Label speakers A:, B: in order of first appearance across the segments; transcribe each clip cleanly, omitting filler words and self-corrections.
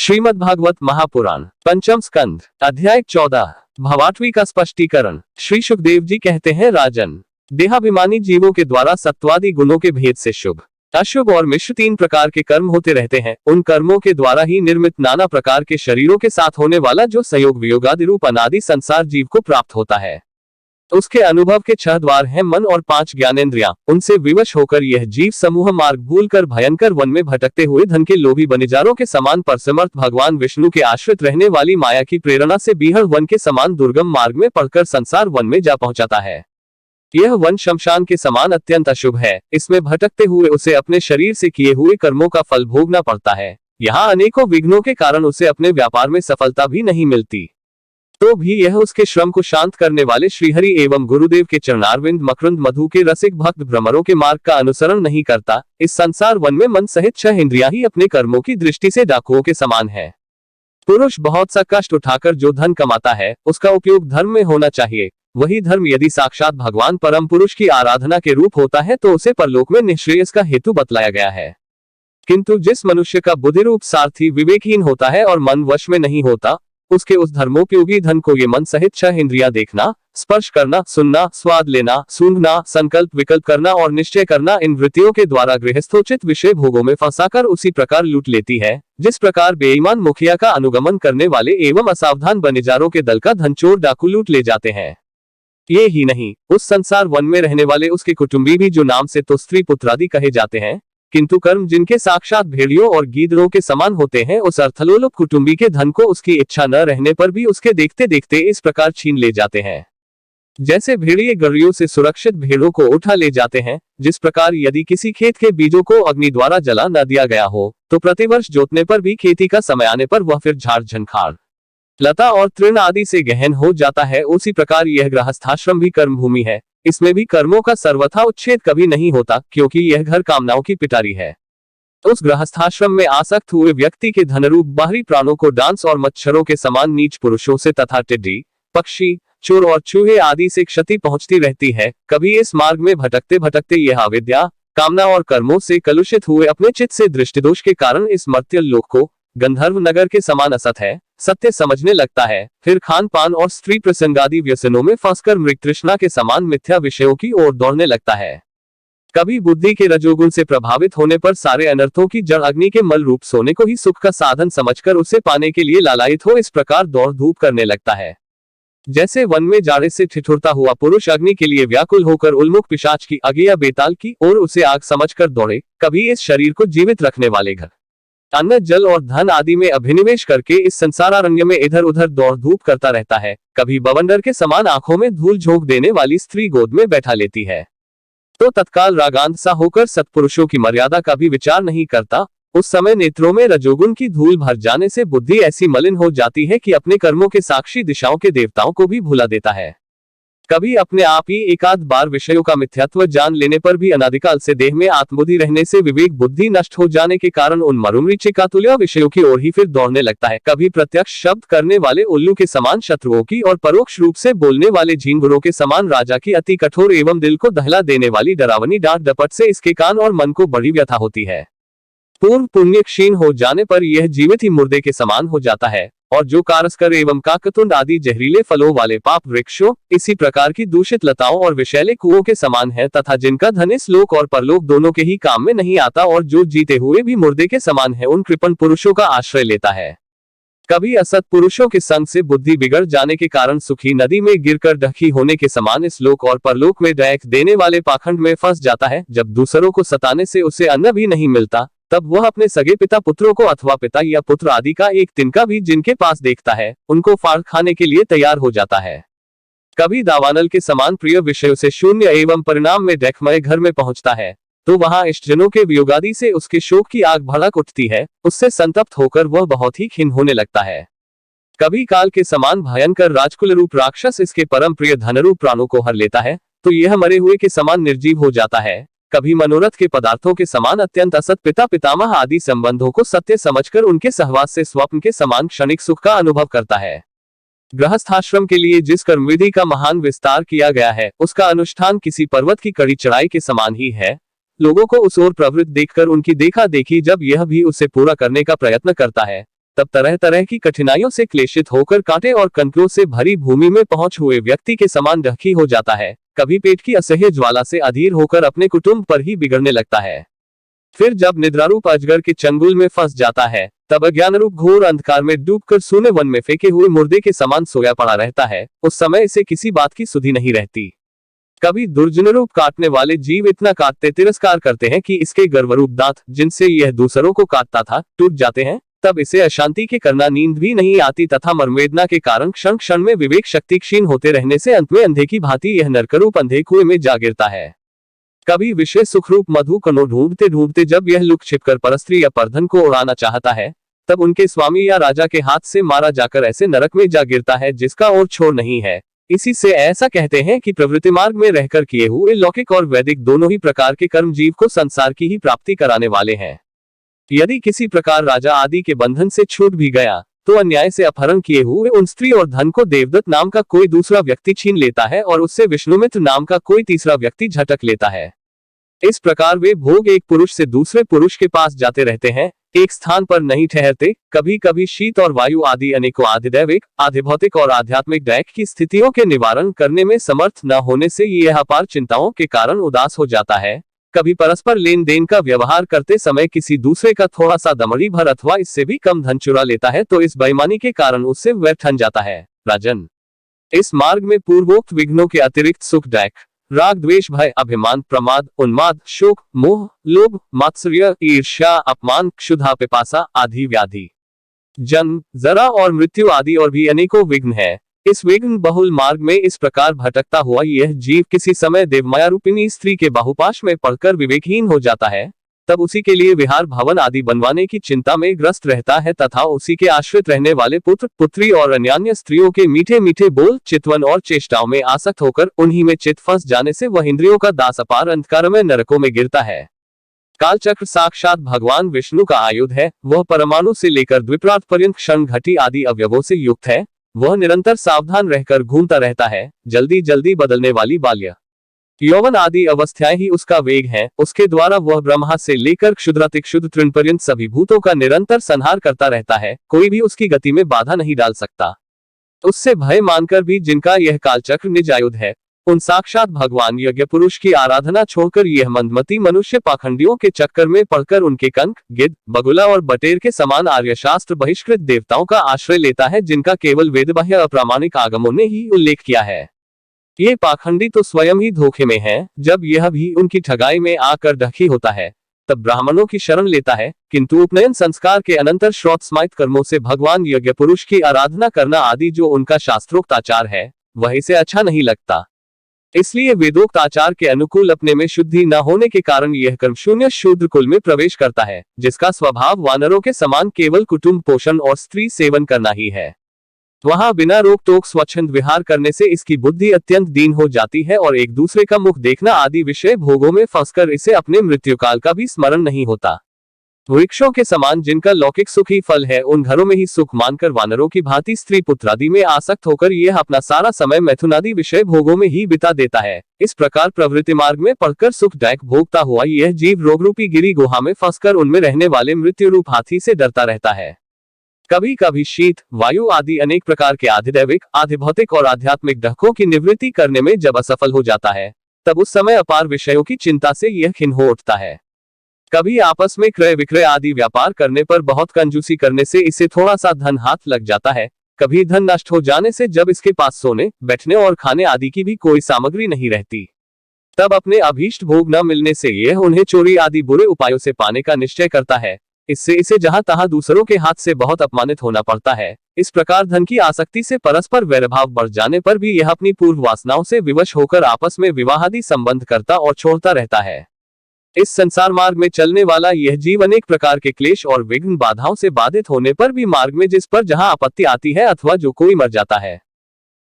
A: श्रीमद्भागवत महापुराण पंचम स्कंद अध्याय 14 भवाटवी का स्पष्टीकरण। श्री सुखदेव जी कहते हैं, राजन, देहाभिमानी जीवों के द्वारा सत्वादि गुणों के भेद से शुभ, अशुभ और मिश्र तीन प्रकार के कर्म होते रहते हैं। उन कर्मों के द्वारा ही निर्मित नाना प्रकार के शरीरों के साथ होने वाला जो संयोग वियोगादि रूप अनादि संसार जीव को प्राप्त होता है, उसके अनुभव के 6 द्वार हैं, मन और 5 ज्ञानेंद्रियां। उनसे विवश होकर यह जीव समूह मार्ग भूलकर भयंकर वन में भटकते हुए धन के लोभी बनिजारों के समान परसमर्थ भगवान विष्णु के आश्रित रहने वाली माया की प्रेरणा से बीहड़ वन के समान दुर्गम मार्ग में पड़कर संसार वन में जा पहुंचाता है। यह वन शमशान के समान अत्यंत अशुभ है। इसमें भटकते हुए उसे अपने शरीर से किए हुए कर्मों का फल भोगना पड़ता है। यहाँ अनेकों विघ्नों के कारण उसे अपने व्यापार में सफलता भी नहीं मिलती, तो भी यह उसके श्रम को शांत करने वाले श्रीहरि एवं गुरुदेव के चरणारविंद मकरंद मधु के रसिक भक्त भ्रमरों के मार्ग का अनुसरण नहीं करता। इस संसार वन में मन सहित 6 इंद्रियां ही अपने कर्मों की दृष्टि से डाकुओं के समान है। पुरुष बहुत सा कष्ट उठाकर जो धन कमाता है, उसका उपयोग धर्म में होना चाहिए। वही धर्म यदि साक्षात भगवान परम पुरुष की आराधना के रूप होता है तो उसे परलोक में निःश्रेयस का हेतु बतलाया गया है। किंतु जिस मनुष्य का बुद्धि रूप सारथी विवेकहीन होता है और मन वश में नहीं होता, उसके उस धर्मोपयोगी धन को ये मन सहित 6 इंद्रियां देखना, स्पर्श करना, सुनना, स्वाद लेना, सूंघना, संकल्प विकल्प करना और निश्चय करना, इन वृत्तियों के द्वारा गृहस्थोचित विषय भोगों में फंसाकर उसी प्रकार लूट लेती है जिस प्रकार बेईमान मुखिया का अनुगमन करने वाले एवं असावधान बनिजारों के दल का धन चोर डाकू लूट ले जाते हैं। ये ही नहीं, उस संसार वन में रहने वाले उसके कुटुंबी भी जो नाम से तो स्त्री पुत्रादि कहे जाते हैं, किंतु कर्म जिनके साक्षात भेड़ियों और गीदड़ों के समान होते हैं, उस अर्थलोलुप कुटुंबी के धन को उसकी इच्छा न रहने पर भी उसके देखते देखते इस प्रकार छीन ले जाते हैं जैसे भेड़िए गड़ियों से सुरक्षित भेड़ों को उठा ले जाते हैं। जिस प्रकार यदि किसी खेत के बीजों को अग्नि द्वारा जला न दिया गया हो तो प्रतिवर्ष जोतने पर भी खेती का समय आने पर वह फिर झाड़ झंखाड़ लता और तृण आदि से गहन हो जाता है, उसी प्रकार यह गृहस्थाश्रम भी कर्म भूमि है। इसमें भी कर्मों का सर्वथा उच्छेद कभी नहीं होता, क्योंकि यह घर कामनाओं की पिटारी है। उस गृहस्थाश्रम में आसक्त हुए व्यक्ति के धनरूप बाहरी प्राणों को डांस और मच्छरों के समान नीच पुरुषों से तथा टिड्डी, पक्षी, चोर और चूहे आदि से क्षति पहुंचती रहती है। कभी इस मार्ग में भटकते भटकते यह अविद्या, कामना और कर्मों से कलुषित हुए अपने चित्त से दृष्टिदोष के कारण इस मर्त्य लोक को गंधर्व नगर के समान असत है सत्य समझने लगता है। फिर खान पान और स्त्री प्रसंगादि व्यसनों में फंसकर मृग तृष्णा के समान मिथ्या विषयों की ओर दौड़ने लगता है। कभी बुद्धि के रजोगुण से प्रभावित होने पर सारे अनर्थों की जड़ अग्नि के मल रूप सोने को ही सुख का साधन समझकर उसे पाने के लिए लालायित हो इस प्रकार दौड़ धूप करने लगता है। जैसे वन में जाड़े से ठिठुरता हुआ पुरुष अग्नि के लिए व्याकुल होकर उन्मुख पिशाच की आगे या बेताल की ओर उसे आग समझकर दौड़े, कभी इस शरीर को जीवित रखने वाले घर, अन्न, जल और धन आदि में अभिनिवेश करके इस संसारारण्य में इधर उधर दौड़ धूप करता रहता है। कभी बवंडर के समान आंखों में धूल झोंक देने वाली स्त्री गोद में बैठा लेती है तो तत्काल रागांत सा होकर सत्पुरुषों की मर्यादा का भी विचार नहीं करता। उस समय नेत्रों में रजोगुण की धूल भर जाने से बुद्धि ऐसी मलिन हो जाती है कि अपने कर्मों के साक्षी दिशाओं के देवताओं को भी भुला देता है। कभी अपने आप ही एकाध बार विषयों का मिथ्यात्व जान लेने पर भी अनादिकाल से देह में आत्मबुद्धि रहने से विवेक बुद्धि नष्ट हो जाने के कारण उन मरुमरीचिकातुल्य विषयों की ओर ही फिर दौड़ने लगता है। कभी प्रत्यक्ष शब्द करने वाले उल्लू के समान शत्रुओं की और परोक्ष रूप से बोलने वाले झींगुरों के समान राजा की अति कठोर एवं दिल को दहला देने वाली डरावनी डांट डपट से इसके कान और मन को बड़ी व्यथा होती है। पूर्व पुण्य क्षीण हो जाने पर यह जीवित ही मुर्दे के समान हो जाता है। और जो कारस्कर एवं काकतुंड आदि जहरीले फलों वाले पाप वृक्षों, इसी प्रकार की दूषित लताओं और विषैले कुओं के समान है तथा जिनका धन इस लोक और परलोक दोनों के ही काम में नहीं आता और जो जीते हुए भी मुर्दे के समान है, उन कृपण पुरुषों का आश्रय लेता है। कभी असत पुरुषों के संग से बुद्धि बिगड़ जाने के कारण सुखी नदी में गिरकर ढकी होने के समान इस लोक और परलोक में डैक देने वाले पाखंड में फंस जाता है। जब दूसरों को सताने से उसे अन्न भी नहीं मिलता, तब वह अपने सगे पिता पुत्रों को अथवा पिता या पुत्र आदि का एक तिनका भी जिनके पास देखता है, उनको फाड़ खाने के लिए तैयार हो जाता है। कभी दावानल के समान प्रिय विषयों से शून्य एवं परिणाम में डैकमय घर में पहुंचता है तो वहां इष्टजनों के वियोगादि से उसके शोक की आग भड़क उठती है। उससे संतप्त होकर वह बहुत ही खिन्न होने लगता है। कभी काल के समान भयंकर राजकुल रूप राक्षस इसके परम प्रिय धनरूप प्राणों को हर लेता है तो यह मरे हुए के समान निर्जीव हो जाता है। कभी मनोरथ के पदार्थों के समान अत्यंत असत पिता पितामह आदि संबंधों को सत्य समझकर उनके सहवास से स्वप्न के समान क्षणिक सुख का अनुभव करता है। गृहस्थाश्रम के लिए जिस कर्म विधि का महान विस्तार किया गया है, उसका अनुष्ठान किसी पर्वत की कड़ी चढ़ाई के समान ही है। लोगों को उस ओर प्रवृत्त देखकर उनकी देखा देखी जब यह भी उसे पूरा करने का प्रयत्न करता है, तब तरह तरह की कठिनाइयों से क्लेशित होकर कांटे और कंकरों से भरी भूमि में पहुंच हुए व्यक्ति के समान ढकी हो जाता है। कभी पेट की असह्य ज्वाला से अधीर होकर अपने कुटुंब पर ही बिगड़ने लगता है। फिर जब निद्रारूप अजगर के चंगुल में फंस जाता है, तब अज्ञानरूप घोर अंधकार में डूबकर सूने वन में फेंके हुए मुर्दे के समान सोया पड़ा रहता है। उस समय इसे किसी बात की सुधि नहीं रहती। कभी दुर्जनरूप काटने वाले जीव इतना काटते तिरस्कार करते हैं कि इसके गर्वरूप दांत, जिनसे यह दूसरों को काटता था, टूट जाते हैं। तब इसे अशांति के करना नींद भी नहीं आती तथा मर्मवेदना के कारण क्षण क्षण में विवेक शक्ति क्षीण होते रहने से अंत में अंधे की भांति यह नरकरूप अंधे कुएं में जा गिरता है। कभी विषय सुखरूप मधु कणों ढूंढते ढूंढते जब यह लुक छिपकर परस्त्री या परधन को उड़ाना चाहता है, तब उनके स्वामी या राजा के हाथ से मारा जाकर ऐसे नरक में जा गिरता है जिसका और छोर नहीं है। इसी से ऐसा कहते हैं कि प्रवृत्ति मार्ग में रहकर किए हुए लौकिक और वैदिक दोनों ही प्रकार के कर्म जीव को संसार की ही प्राप्ति कराने वाले हैं। यदि किसी प्रकार राजा आदि के बंधन से छूट भी गया, तो अन्याय से अपहरण किए हुए उन स्त्री और धन को देवदत्त नाम का कोई दूसरा व्यक्ति छीन लेता है और उससे विष्णुमित्र नाम का कोई तीसरा व्यक्ति झटक लेता है। इस प्रकार वे भोग एक पुरुष से दूसरे पुरुष के पास जाते रहते हैं, एक स्थान पर नहीं ठहरते। कभी कभी शीत और वायु आदि अनेकों आधिदैविक, आधिभौतिक और आध्यात्मिक दैक की स्थितियों के निवारण करने में समर्थ न होने से यह अपार चिंताओं के कारण उदास हो जाता है। कभी परस्पर लेन देन का व्यवहार करते समय किसी दूसरे का थोड़ा सा दमड़ी भर अथवा इससे भी कम धन चुरा लेता है तो इस बेईमानी के कारण उससे वह ठन जाता है। राजन, इस मार्ग में पूर्वोक्त विघ्नों के अतिरिक्त सुख दैक, राग, द्वेष, भय, अभिमान, प्रमाद, उन्माद, शोक, मोह, लोभ, मात्सर्य, ईर्ष्या, अपमान, क्षुधा, पिपासा आदि व्याधि, जन्म, जरा और मृत्यु आदि और भी अनेकों विघ्न है। इस विघ्न बहुल मार्ग में इस प्रकार भटकता हुआ यह जीव किसी समय देवमाया रूपिणी स्त्री के बाहुपाश में पड़कर विवेकहीन हो जाता है। तब उसी के लिए विहार भवन आदि बनवाने की चिंता में ग्रस्त रहता है तथा उसी के आश्रित रहने वाले पुत्र, पुत्री और अन्यान्य स्त्रियों के मीठे मीठे बोल, चितवन और चेष्टाओं में आसक्त होकर उन्हीं में चित फंस जाने से वह इंद्रियों का दास अपार अंधकार में नरकों में गिरता है। कालचक्र साक्षात भगवान विष्णु का आयुध है। वह परमाणु से लेकर द्विप्राट पर्यंत क्षण घटी आदि अवयवों से युक्त है। वह निरंतर सावधान रहकर घूमता रहता है। जल्दी जल्दी बदलने वाली बाल्य, यौवन आदि अवस्थाएं ही उसका वेग है। उसके द्वारा वह ब्रह्मा से लेकर क्षुद्राति क्षुद्र तृण पर्यंत सभी भूतों का निरंतर संहार करता रहता है। कोई भी उसकी गति में बाधा नहीं डाल सकता। उससे भय मानकर भी जिनका यह कालचक्र निज आयुध है, उन साक्षात भगवान यज्ञ पुरुष की आराधना छोड़कर यह मंदमती मनुष्य पाखंडियों के चक्कर में पड़कर उनके कंक, गिद्ध, बगुला और बटेर के समान आर्य शास्त्र बहिष्कृत देवताओं का आश्रय लेता है, जिनका केवल वेदबाह्य अप्रामाणिक आगमों ने ही उल्लेख किया है। ये पाखंडी तो स्वयं ही धोखे में है। जब यह भी उनकी ठगाई में आकर ढकी होता है, तब ब्राह्मणों की शरण लेता है, किंतु उपनयन संस्कार के अनंतर श्रौत स्माइत कर्मों से भगवान यज्ञ पुरुष की आराधना करना आदि जो उनका शास्त्रोक्त आचार है, वह इसे अच्छा नहीं लगता। इसलिए वेदोक्त आचार के अनुकूल अपने में शुद्धि न होने के कारण यह कर्म शून्य शूद्र कुल में प्रवेश करता है, जिसका स्वभाव वानरों के समान केवल कुटुंब पोषण और स्त्री सेवन करना ही है। वहां बिना रोक टोक स्वच्छंद विहार करने से इसकी बुद्धि अत्यंत दीन हो जाती है और एक दूसरे का मुख देखना आदि विषय भोगों में फंसकर इसे अपने मृत्यु काल का भी स्मरण नहीं होता। वृक्षों के समान जिनका लौकिक सुख ही फल है, उन घरों में ही सुख मानकर वानरों की भांति स्त्री पुत्रादि में आसक्त होकर यह अपना सारा समय मैथुनादि विषय भोगों में ही बिता देता है। इस प्रकार प्रवृत्ति मार्ग में पड़कर सुखदायक भोगता हुआ यह जीव रोगरूपी गिरी गुहा में फंसकर उनमें रहने वाले मृत्यु रूप हाथी से डरता रहता है। कभी कभी शीत, वायु आदि अनेक प्रकार के आधिदैविक, आधिभौतिक और आध्यात्मिक डहकों की निवृत्ति करने में जब असफल हो जाता है, तब उस समय अपार विषयों की चिंता से यह खिन्न हो उठता है। कभी आपस में क्रय विक्रय आदि व्यापार करने पर बहुत कंजूसी करने से इसे थोड़ा सा धन हाथ लग जाता है। कभी धन नष्ट हो जाने से जब इसके पास सोने, बैठने और खाने आदि की भी कोई सामग्री नहीं रहती, तब अपने अभीष्ट भोग न मिलने से यह उन्हें चोरी आदि बुरे उपायों से पाने का निश्चय करता है। इससे इसे जहां तहां दूसरों के हाथ से बहुत अपमानित होना पड़ता है। इस प्रकार धन की आसक्ति से परस्पर वैरभाव बढ़ जाने पर भी यह अपनी पूर्व वासनाओं से विवश होकर आपस में विवाहादि संबंध करता और छोड़ता रहता है। इस संसार मार्ग में चलने वाला यह जीव अनेक प्रकार के क्लेश और विघ्न बाधाओं से बाधित होने पर भी मार्ग में जिस पर जहां आपत्ति आती है अथवा जो कोई मर जाता है,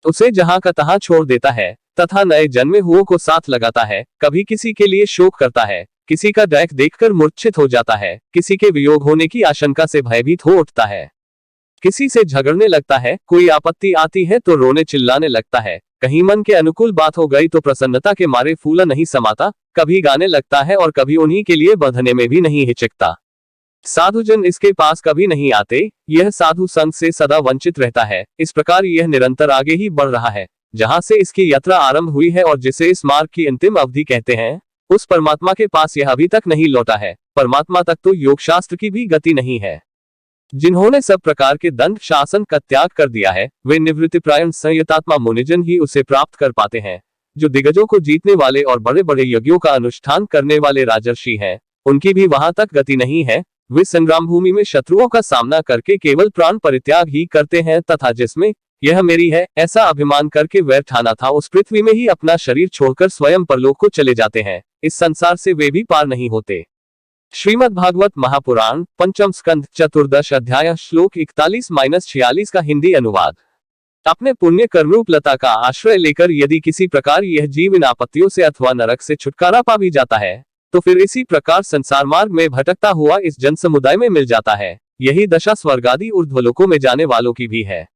A: उसे जहां का तहां छोड़ देता है तथा नए जन्मे हुओं को साथ लगाता है। कभी किसी के लिए शोक करता है, किसी का दैख देखकर मूर्छित हो जाता है, किसी के वियोग होने की आशंका से भयभीत हो उठता है, किसी से झगड़ने लगता है, कोई आपत्ति आती है तो रोने चिल्लाने लगता है, कहीं मन के अनुकूल बात हो गई तो प्रसन्नता के मारे फूला नहीं समाता, कभी गाने लगता है और कभी उन्हीं के लिए बंधने में भी नहीं हिचकता। साधुजन इसके पास कभी नहीं आते, यह साधु संघ से सदा वंचित रहता है। इस प्रकार यह निरंतर आगे ही बढ़ रहा है। जहां से इसकी यात्रा आरंभ हुई है और जिसे इस मार्ग की अंतिम अवधि कहते हैं, उस परमात्मा के पास यह अभी तक नहीं लौटा है। परमात्मा तक तो योग शास्त्र की भी गति नहीं है। जिन्होंने सब प्रकार के दंड शासन का त्याग कर दिया है, वे निवृत्तिप्रायण संयतात्मा मुनिजन ही उसे प्राप्त कर पाते हैं। जो दिग्गजों को जीतने वाले और बड़े बड़े यज्ञों का अनुष्ठान करने वाले राजर्षि हैं, उनकी भी वहां तक गति नहीं है। वे संग्राम भूमि में शत्रुओं का सामना करके केवल प्राण परित्याग ही करते हैं तथा जिसमें यह मेरी है ऐसा अभिमान करके वैर ठाना था, उस पृथ्वी में ही अपना शरीर छोड़कर स्वयं परलोक को चले जाते हैं। इस संसार से वे भी पार नहीं होते। श्रीमद् भागवत महापुराण पंचम स्कंध चतुर्दश अध्याय श्लोक 41-46 का हिंदी अनुवाद। अपने पुण्य कर्मरूप लता का आश्रय लेकर यदि किसी प्रकार यह जीव इन आपत्तियों से अथवा नरक से छुटकारा पा भी जाता है, तो फिर इसी प्रकार संसार मार्ग में भटकता हुआ इस जन समुदाय में मिल जाता है। यही दशा स्वर्ग आदि ऊर्ध्वलोकों में जाने वालों की भी है।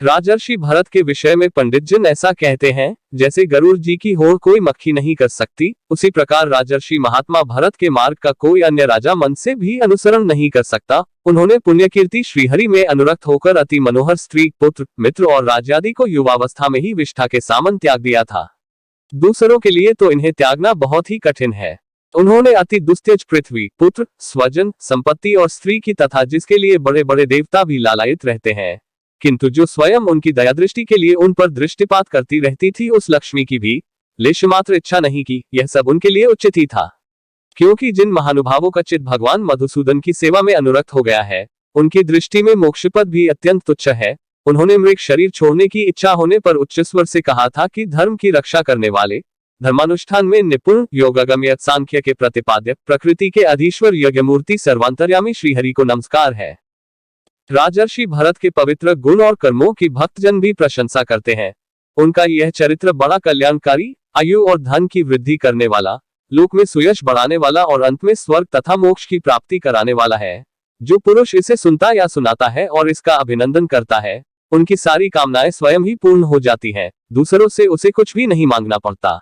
A: राजर्षि भरत के विषय में पंडित जन ऐसा कहते हैं, जैसे गरुड़ जी की होड़ कोई मक्खी नहीं कर सकती, उसी प्रकार राजर्षि महात्मा भरत के मार्ग का कोई अन्य राजा मन से भी अनुसरण नहीं कर सकता। उन्होंने पुण्यकीर्ति श्रीहरि में अनुरक्त होकर अति मनोहर स्त्री, पुत्र, मित्र और राज्यादि को युवावस्था में ही विष्ठा के सामन त्याग दिया था। दूसरों के लिए तो इन्हें त्यागना बहुत ही कठिन है। उन्होंने अति दुस्त्यज पृथ्वी, पुत्र, स्वजन, संपत्ति और स्त्री की तथा जिसके लिए बड़े बड़े देवता भी लालायित रहते हैं, किंतु जो स्वयं उनकी दया दृष्टि के लिए उन पर दृष्टिपात करती रहती थी, उस लक्ष्मी की भी लेशमात्र इच्छा नहीं की। यह सब उनके लिए उचित ही था, क्योंकि जिन महानुभावों का चित्त भगवान मधुसूदन की सेवा में अनुरक्त हो गया है, उनकी दृष्टि में मोक्षपद भी अत्यंत तुच्छ है। उन्होंने मृग शरीर छोड़ने की इच्छा होने पर उच्च स्वर से कहा था कि धर्म की रक्षा करने वाले, धर्मानुष्ठान में निपुण, योगगम्य, सांख्य के प्रतिपाद्य, प्रकृति के अधीश्वर, यज्ञमूर्ति, सर्वांतर्यामी श्रीहरि को नमस्कार है। राजर्षि भरत के पवित्र गुण और कर्मों की भक्तजन भी प्रशंसा करते हैं। उनका यह चरित्र बड़ा कल्याणकारी, आयु और धन की वृद्धि करने वाला, लोक में सुयश बढ़ाने वाला और अंत में स्वर्ग तथा मोक्ष की प्राप्ति कराने वाला है। जो पुरुष इसे सुनता या सुनाता है और इसका अभिनंदन करता है, उनकी सारी कामनाएं स्वयं ही पूर्ण हो जाती हैं। दूसरों से उसे कुछ भी नहीं मांगना पड़ता।